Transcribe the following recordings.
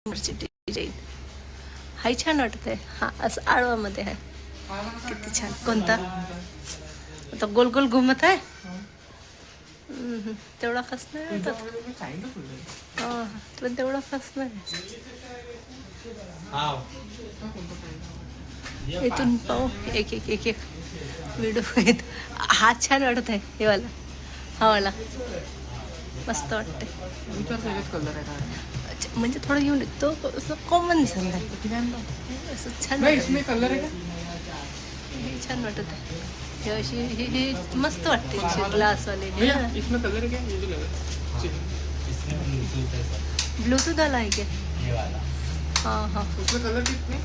Design हाय, छान वाटत आहे. हा असं आडवामध्ये आहे, किती छान. कोणता आता गोल गोल घुमत आहे. तेवढा खास नाही वाटत. हा पण तेवढा खास नाही. इथून पाहू एक एक एक एक व्हिडिओ. हा छान वाटत आहे. हे वाला, हा वाला मस्त वाटते. म्हणजे थोडं घेऊन तो असं कॉमन झाला आहे, असं छान कलर आहे का? हे छान वाटत आहे. हे अशी ही मस्त वाटते ग्लासवाले. इसमें कलर क्या ब्लूटूथ वाला आहे क्या? हाँ हाँ. उसमें कलर कितने?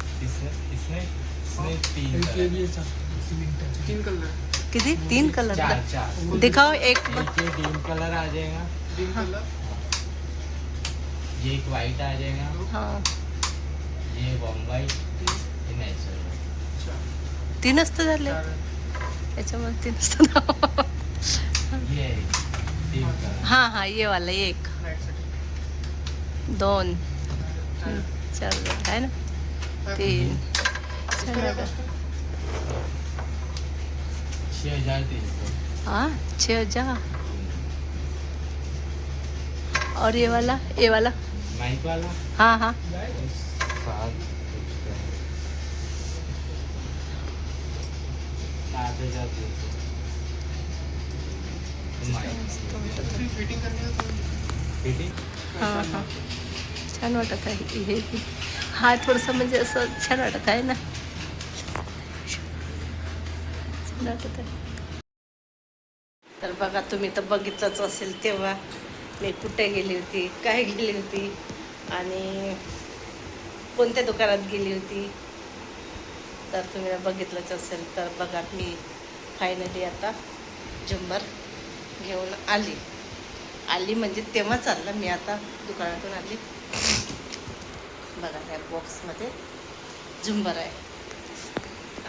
तीन कलर. किती? 3 कलर दिखाओ. एक ग्रीन कलर आ जाएगा, ग्रीन कलर. ये एक वाइट आ जाएगा, हाँ. ये वॉम वाइट, ये नेचुरल. 3च तर झाले याच्यामध्ये. 3च तर. ये तीन कलर. हाँ हाँ ये वाला 1 2 4 है ना. 3 छान वाटत. 6300. हाँ 6000. और ये वाला माइक वाला हाँ हाँ 7,300. फिटिंग करने का फिटिंग. हाँ हाँ छान वाटत आहे. हे हा थोडंसं म्हणजे असं छान वाटत आहे ना. छान वाटत आहे. तर बघा, तुम्ही तर बघितलंच असेल तेव्हा मी कुठे गेली होती, काय गेली होती आणि कोणत्या दुकानात गेली होती. तर तुम्ही बघितलंच असेल. तर बघा, मी फायनली आता झुंबर घेऊन आली म्हणजे तेव्हा चाललं. मी आता दुकानातून आली. बघा, ह्या बॉक्समध्ये झुंबर आहे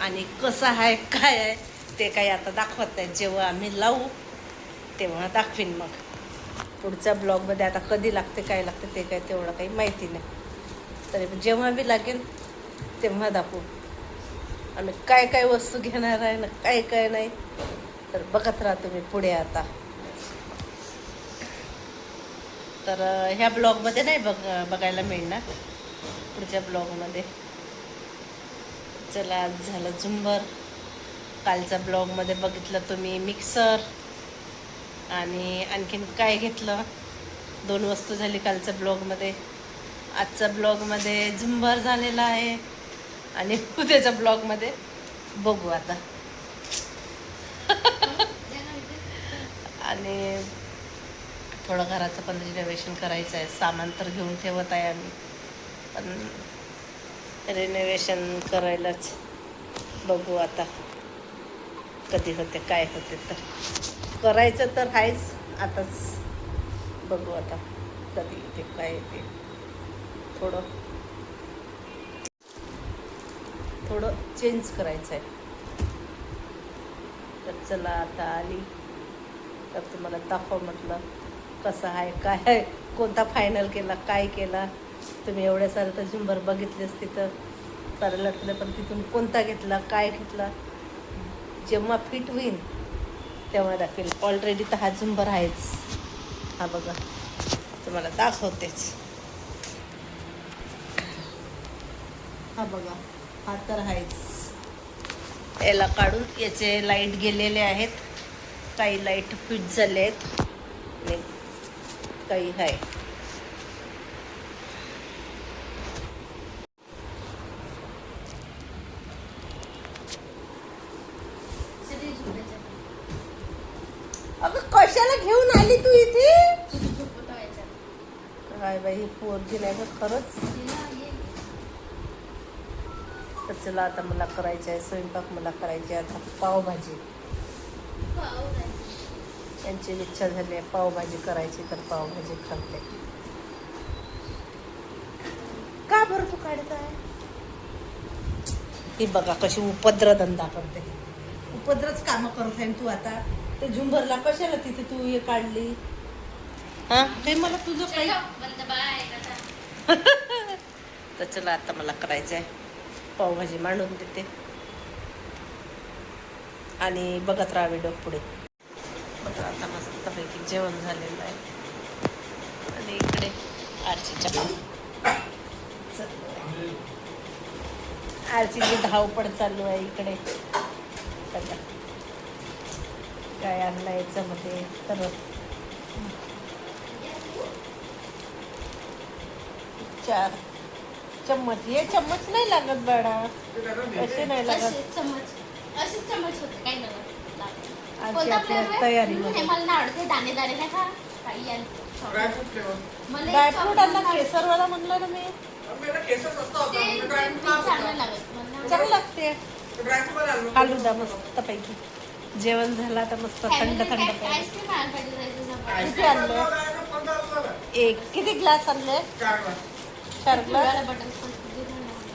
आणि कसं आहे काय आहे ते काही आता दाखवत नाही. जेव्हा आम्ही लावू तेव्हा दाखवीन. मग पुढच्या ब्लॉगमध्ये आता कधी लागते काय लागते ते काय तेवढं काही माहिती नाही. तरी जेव्हा बी लागेल तेव्हा दाखवू आम्ही काय काय वस्तू घेणार आहे ना काय काय नाही. तर बघत राहा तुम्ही पुढे. आता तर ह्या ब्लॉगमध्ये नाही बघायला मिळणार, पुढच्या ब्लॉगमध्ये. चला, आज झालं झुंबर. कालच्या ब्लॉगमध्ये बघितलं तुम्ही मिक्सर आणि आणखीन काय घेतलं. 2 वस्तू झाली कालच्या ब्लॉगमध्ये. आजच्या ब्लॉगमध्ये झुंबर झालेला आहे आणि उद्याच्या ब्लॉगमध्ये बघू आता. आणि थोडं घराचं पण रिनोव्हेशन करायचं आहे. सामान तर घेऊन ठेवत आहे आम्ही, पण रिनोव्हेशन करायलाच बघू आता कधी होते काय होते. तर करायचं तर आहेच. आताच बघू आता कधी येते काय येते. थोडं चेंज करायचं आहे. तर चला, आता आली तर तुम्हाला दाखव म्हटलं कसं आहे काय आहे, कोणता फायनल केला काय केला. तुम्ही एवढ्या सारं तर झुंबर बघितलेच तिथं सारं लटकलं, पण तिथून कोणता घेतला काय घेतला जेव्हा फिट होईल तेव्हा दाखवेल. ऑलरेडी तर हा झुंबर आहेच. हा बघा, तुम्हाला दाखवतेच. हा बघा, हा तर आहेच. याला काढून याचे लाईट गेलेले आहेत. काही लाईट फिट झाले आहेत आणि काही आहे. अगं कशाला घेऊन आली तू इथे? काय बाई, पोरगी नाही का खरंच. तर चला, आता मला करायचं आहे स्वयंपाक. मला करायची आहे आता पावभाजी. यांची इच्छा झाली आहे पावभाजी करायची, तर पावभाजी करते. का बरं तू काढत आहे? ही बघा कशी उपद्र धंदा करते. उपद्रच कामं करत आहे तू. आता ते झुंबरला कशाला तिथे तू हे काढली? हा, ते मला तुझं काही तर चला आता मला करायचं आहे पावभाजी मांडून देते आणि बघत राहा व्हिडिओ पुढे. बघा आता मस्तपैकी जेवण झालेलं आहे आणि इकडे आरचीच्या आरचीची धावपळ चालू आहे इकडे. बघा काय आणलं याच्यामध्ये तर चार चम्मच. हे चम्मच नाही लागत बाळा, असे नाही लागत. आजची आपल्या तयारीमध्ये ड्रायफ्रूट आणला, केसरवाला म्हणलं ना मी. चांगलं लागते. फालुदा मस्त पैकी. जेवण झालं आता मस्त थंड थंड. किती आणले? एक. किती ग्लास आणले? 4 ग्लास.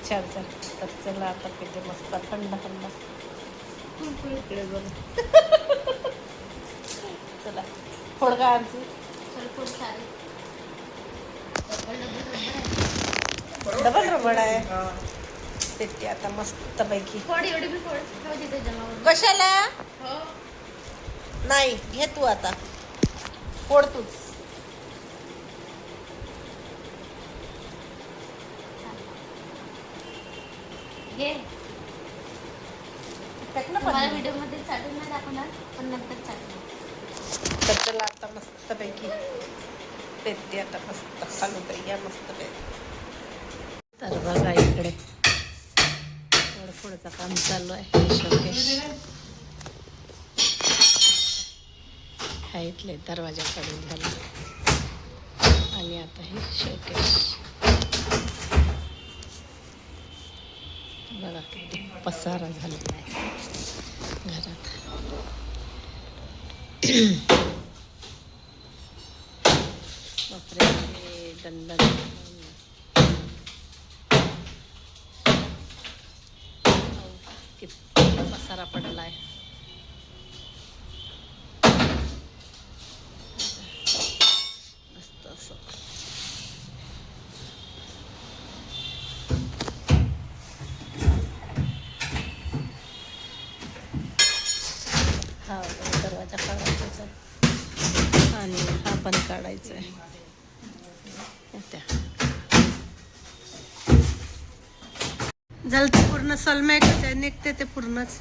चार. तर चला आता किती मस्त थंड थंड इकडे बघ. चला फोडगा आमची डबल रबड आहे ते आता मस्त पैकी. कशाला नाही घे तू आता फोड तूच. व्हिडिओ मध्ये चालून नाही दाखवणार पण नंतर चालू. तर चला आता मस्त पैकी पेटते आता मस्त खालू या मस्त पेट. तर बघा इकडे थोडंसं काम चालू आहे. शोकेश हा इथले दरवाजा काढून झाला आणि आता हे शोकेश बघा किती पसारा झालेला आहे घरात. बापरे दंडन किती पसारा पडलाय. मस्त असं हा दरवाजा काढायचा आणि हा पण काढायचा आहे. झालं ते पूर्ण सलमेट निघते ते पूर्णच.